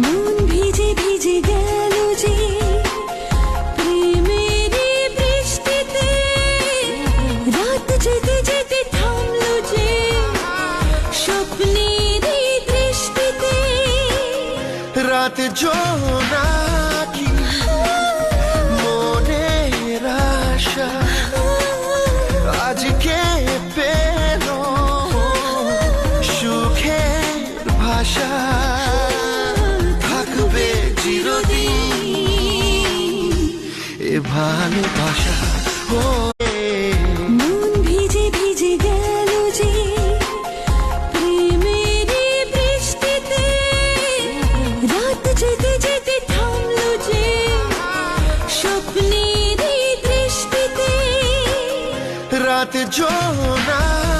মন ভিজে ভিজে গেল যে প্রেমেরই বৃষ্টিতে, রাত যেতে যেতে থামলো যে স্বপ্নেরই দৃষ্টিতে। রাত জোনাকি মনের আশা আজকে পেল সুখের ভাষা, থাকবে চিরদিন এ ভালোবাসা। মন ভিজে ভিজে গেল যে প্রেমেরই বৃষ্টিতে, রাত যেতে যেতে থামলো যে স্বপ্নেরই দৃষ্টিতে। রাত জোনাকি